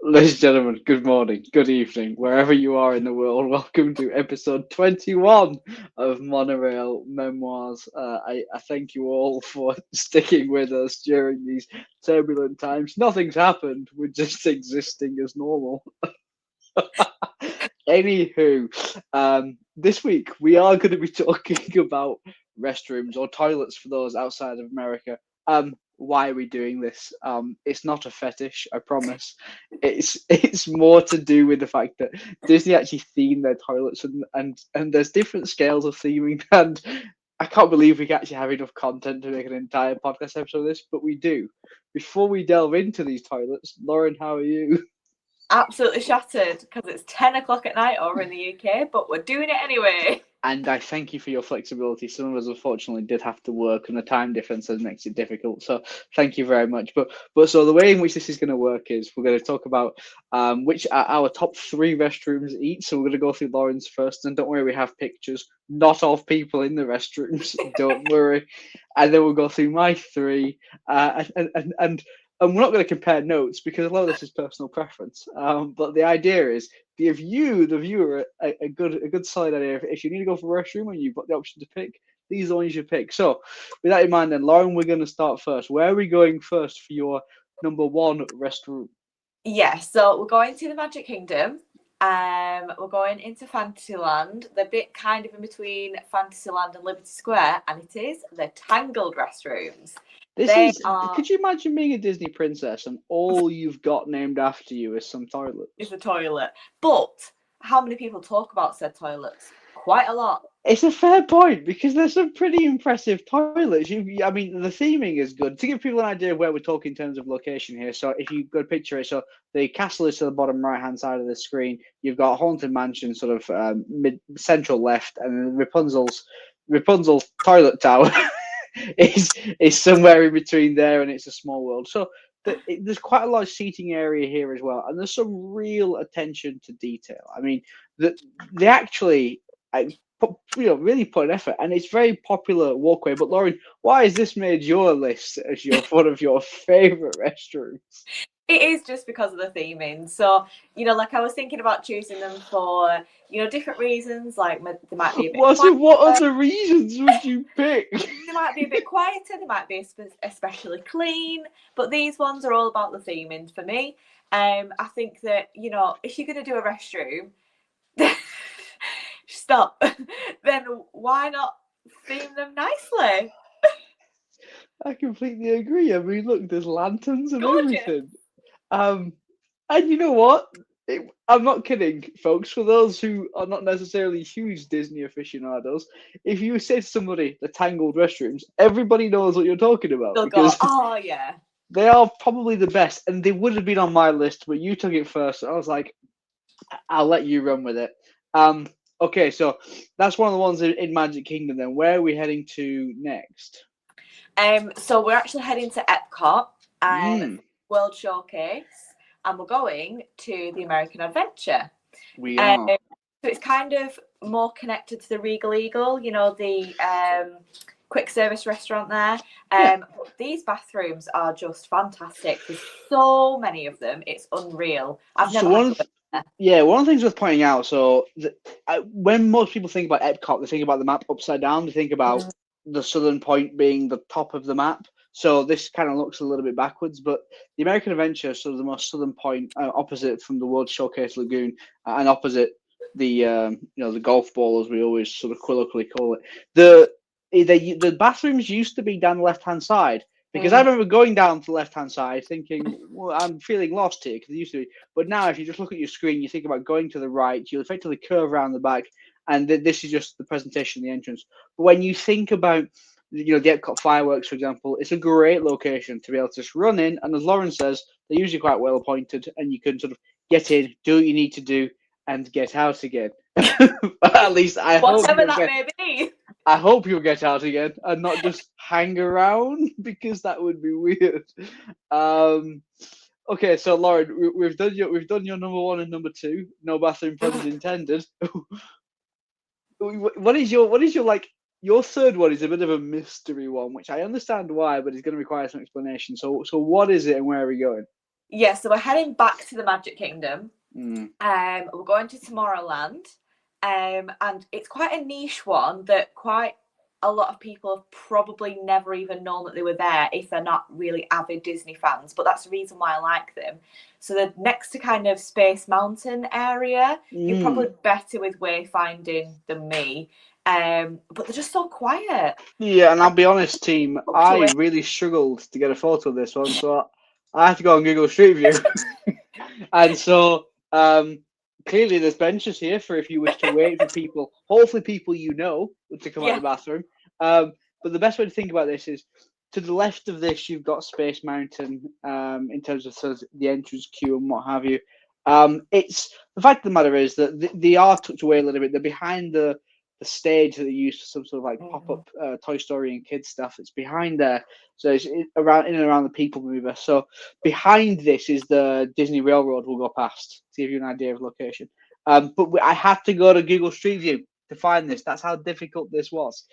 Ladies and gentlemen, good morning, good evening, wherever you are in the world. Welcome to episode 21 of Monorail Memoirs. I thank you all for sticking with us during these turbulent times. Nothing's happened, we're just existing as normal. Anywho, this week we are going to be talking about restrooms or toilets for those outside of America. Why are we doing this? It's not a fetish, I promise. It's more to do with the fact that Disney actually themed their toilets, and there's different scales of theming, and I can't believe we actually have enough content to make an entire podcast episode of this, but we do. Before we delve into these toilets, Lauren, how are you? Absolutely shattered because it's 10 o'clock at night over in the UK, but we're doing it anyway. And I thank you for your flexibility. Some of us unfortunately did have to work, and the time difference makes it difficult. So thank you very much. But so the way in which this is going to work is we're going to talk about which are our top 3 restrooms each. So we're going to go through Lauren's first, and don't worry, we have pictures, not of people in the restrooms. Don't worry. And then we'll go through my 3, and we're not going to compare notes because a lot of this is personal preference. But the idea is give you, the viewer, a good solid idea. If you need to go for a restroom and you've got the option to pick, these are the ones you pick. So with that in mind, then Lauren, we're going to start first. Where are we going first for your number 1 restroom? Yeah, so we're going to the Magic Kingdom. We're going into Fantasyland, the bit kind of in between Fantasyland and Liberty Square, and it is the Tangled restrooms. Could you imagine being a Disney princess and all you've got named after you is some toilet? It's a toilet. But how many people talk about said toilets? Quite a lot. It's a fair point because there's some pretty impressive toilets. I mean, the theming is good. To give people an idea of where we're talking in terms of location here, so if you go picture it, so the castle is to the bottom right-hand side of the screen. You've got Haunted Mansion sort of mid-central left, and Rapunzel's toilet tower is somewhere in between there, and it's a small world. So there's quite a large seating area here as well, and there's some real attention to detail. I mean, they actually really put an effort, and it's very popular walkway. But Lauren, why has this made your list as one of your favorite restrooms? It is just because of the theming. So, like I was thinking about choosing them for, different reasons. Like they might be a bit what other reasons would you pick? They might be a bit quieter. They might be especially clean. But these ones are all about the theming for me. I think that, if you're going to do a restroom, stop. Then why not theme them nicely? I completely agree. I mean, look, there's lanterns and Gorgeous. everything. And you know what? I'm not kidding, folks. For those who are not necessarily huge Disney aficionados, if you say to somebody the Tangled restrooms, everybody knows what you're talking about. They'll go, oh yeah. They are probably the best, and they would have been on my list, but you took it first. I was like, I'll let you run with it. Okay, so that's one of the ones in Magic Kingdom. Then where are we heading to next? So we're actually heading to Epcot World Showcase, and we're going to the American Adventure. We are. So it's kind of more connected to the Regal Eagle, the quick service restaurant there. But these bathrooms are just fantastic. There's so many of them. It's unreal. I've never one of the things worth pointing out, so when most people think about Epcot, they think about the map upside down. They think about the southern point being the top of the map. So this kind of looks a little bit backwards, but the American Adventure, so the most southern point, opposite from the World Showcase Lagoon, and opposite the the golf ball, as we always sort of colloquially call it. The bathrooms used to be down the left-hand side, because I remember going down to the left-hand side thinking, well, I'm feeling lost here, because it used to be. But now, if you just look at your screen, you think about going to the right, you'll effectively curve around the back, and this is just the presentation, the entrance. But when you think about the Epcot fireworks, for example, it's a great location to be able to just run in, and as Lauren says, they're usually quite well appointed, and you can sort of get in, do what you need to do, and get out again. At least I hope. Whatever that may be. I hope you'll get out again and not just hang around, because that would be weird. Okay, so Lauren, we've done your number 1 and number 2. No bathroom puns intended. What is your like? Your third one is a bit of a mystery one, which I understand why, but it's going to require some explanation. So what is it, and where are we going? Yeah, so we're heading back to the Magic Kingdom. Mm. We're going to Tomorrowland, and it's quite a niche one that quite a lot of people have probably never even known that they were there if they're not really avid Disney fans. But that's the reason why I like them. So they're next to kind of Space Mountain area. You're probably better with wayfinding than me. But they're just so quiet. Yeah, and I'll be honest, team, I really struggled to get a photo of this one, so I had to go on Google Street View. And so clearly there's benches here for if you wish to wait for people, hopefully people you know, to come out of the bathroom. But the best way to think about this is to the left of this, you've got Space Mountain in terms of sort of the entrance queue and what have you. It's the fact of the matter is that they are tucked away a little bit. They're behind the stage that they use for some sort of like pop-up Toy Story and kids stuff. It's behind there, so it's around in and around the People Mover. So behind this is the Disney Railroad we'll go past to give you an idea of location. But I had to go to Google Street View to find this. That's how difficult this was.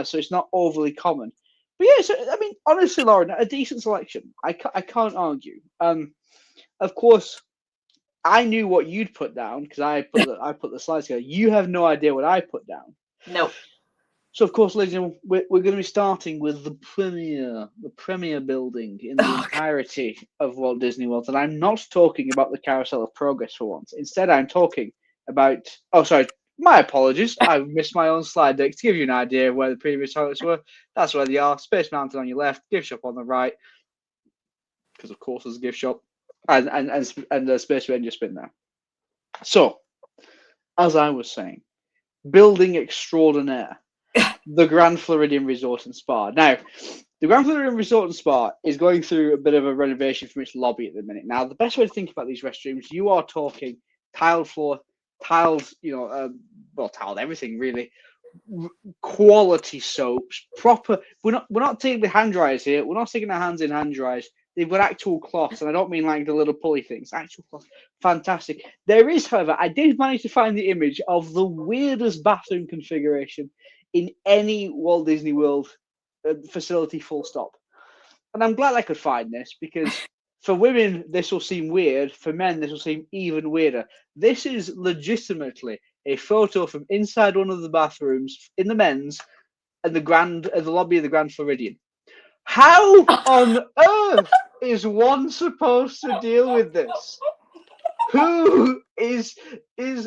So it's not overly common. But yeah, so I mean, honestly, Lauren, a decent selection. I can't argue. Of course, I knew what you'd put down because I put the slides together. You have no idea what I put down. No. So of course, ladies and gentlemen, we're going to be starting with the premier building in the entirety of Walt Disney World. And I'm not talking about the Carousel of Progress for once. Instead, I'm talking about. Oh, sorry. My apologies. I missed my own slide deck to give you an idea of where the previous toilets were. That's where they are. Space Mountain on your left, gift shop on the right. Because of course there's a gift shop. And the Space Ranger spin there. So, as I was saying, building extraordinaire, the Grand Floridian Resort and Spa. Now, the Grand Floridian Resort and Spa is going through a bit of a renovation from its lobby at the minute. Now, the best way to think about these restrooms, you are talking tiled floor, tiled, tiled everything really. Quality soaps, proper. We're not taking the hand dryers here. We're not sticking our hands in hand dryers. They've got actual cloths, and I don't mean like the little pulley things. Actual cloths, fantastic. There is, however, I did manage to find the image of the weirdest bathroom configuration in any Walt Disney World facility. Full stop. And I'm glad I could find this because for women this will seem weird. For men this will seem even weirder. This is legitimately a photo from inside one of the bathrooms in the men's and the lobby of the Grand Floridian. How on earth is one supposed to deal with this? Who is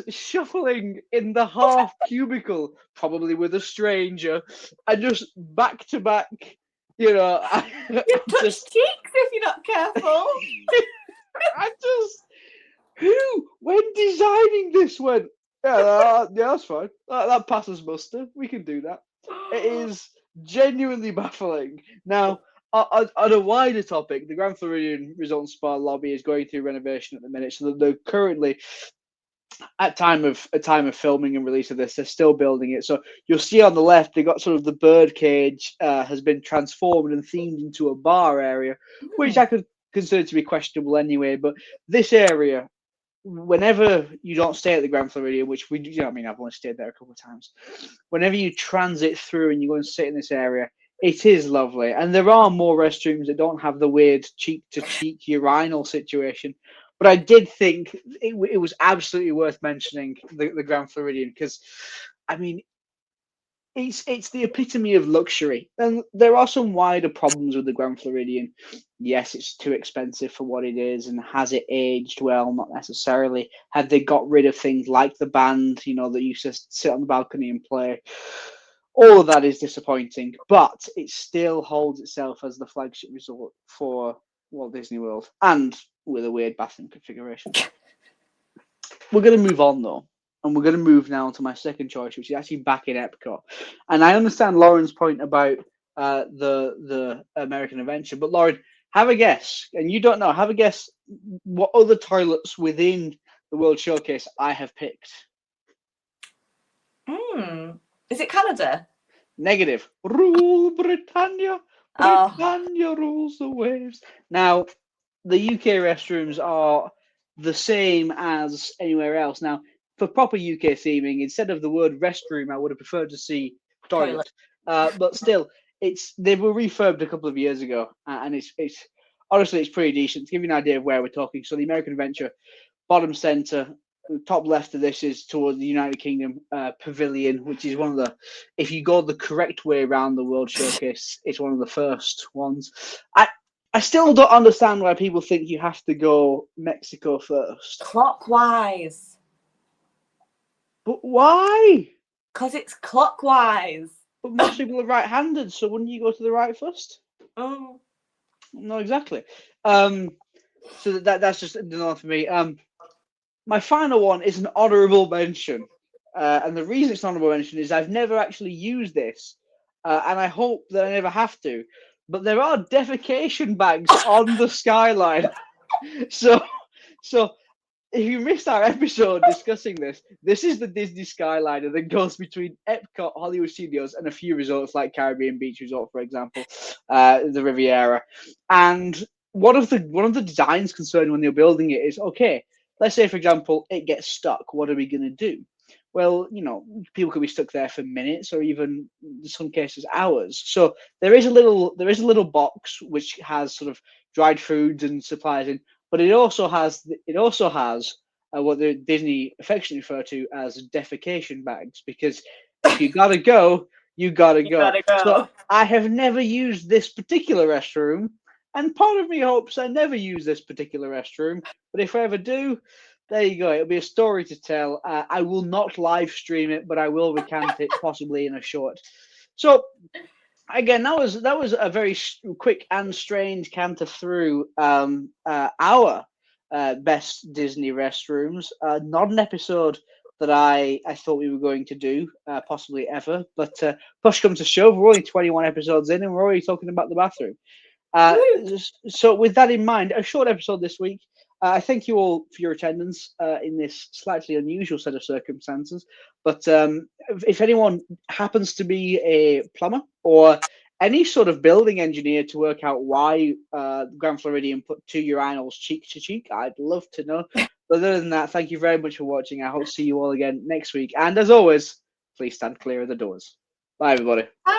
shuffling in the half cubicle, probably with a stranger, and just back to back, you touch cheeks if you're not careful. when designing this went, yeah, that's fine. That passes muster. We can do that. It is genuinely baffling. Now, on a wider topic, the Grand Floridian Resort and Spa lobby is going through renovation at the minute, so they're currently at time of filming and release of this, they're still building it. So you'll see on the left, they got sort of the bird cage has been transformed and themed into a bar area, which I could consider to be questionable anyway. But this area, whenever you don't stay at the Grand Floridian, which I've only stayed there a couple of times. Whenever you transit through and you go and sit in this area, it is lovely. And there are more restrooms that don't have the weird cheek-to-cheek urinal situation. But I did think it was absolutely worth mentioning the Grand Floridian because, I mean, it's the epitome of luxury. And there are some wider problems with the Grand Floridian. Yes, it's too expensive for what it is. And has it aged well? Not necessarily. Have they got rid of things like the band, that used to sit on the balcony and play? All of that is disappointing, but it still holds itself as the flagship resort for Walt Disney World, and with a weird bathroom configuration. We're going to move on, though. And we're going to move now to my second choice, which is actually back in Epcot. And I understand Lauren's point about the American Adventure, but Lauren, have a guess. And you don't know. Have a guess what other toilets within the World Showcase I have picked. Is it Canada? Negative. Rule Britannia. Britannia rules the waves. Now, the UK restrooms are the same as anywhere else. Now, for proper UK theming, instead of the word restroom, I would have preferred to see toilet. But still, they were refurbed a couple of years ago, and it's honestly, it's pretty decent. To give you an idea of where we're talking, so the American Adventure, bottom center, top left of this is towards the United Kingdom Pavilion, which is one of the, if you go the correct way around the World Showcase, it's one of the first ones. I still don't understand why people think you have to go Mexico first. Clockwise. But why? Because it's clockwise. But most people are right-handed, so wouldn't you go to the right first? Oh. No, exactly. So that's just another for me. My final one is an honourable mention, and the reason it's an honourable mention is I've never actually used this, and I hope that I never have to. But there are defecation bags on the skyline, so if you missed our episode discussing this, this is the Disney Skyliner that goes between Epcot, Hollywood Studios, and a few resorts like Caribbean Beach Resort, for example, the Riviera. And one of the designs concerned when they were building it is, okay, let's say, for example, it gets stuck. What are we going to do? Well, people could be stuck there for minutes or even in some cases hours. So there is a little box which has sort of dried foods and supplies in, but it also has what the Disney affectionately refer to as defecation bags, because if you gotta go, you gotta go. So I have never used this particular restroom, and part of me hopes I never use this particular restroom. But if I ever do, there you go. It'll be a story to tell. I will not live stream it, but I will recount it possibly in a short. So again, that was a very quick and strange canter through our best Disney restrooms. Not an episode that I thought we were going to do, possibly ever. But push comes to shove, we're only 21 episodes in, and we're already talking about the bathroom. So with that in mind, a short episode this week. I thank you all for your attendance in this slightly unusual set of circumstances. But if anyone happens to be a plumber or any sort of building engineer to work out why Grand Floridian put 2 urinals cheek to cheek, I'd love to know. But other than that, thank you very much for watching. I hope to see you all again next week. And as always, please stand clear of the doors. Bye, everybody. Bye.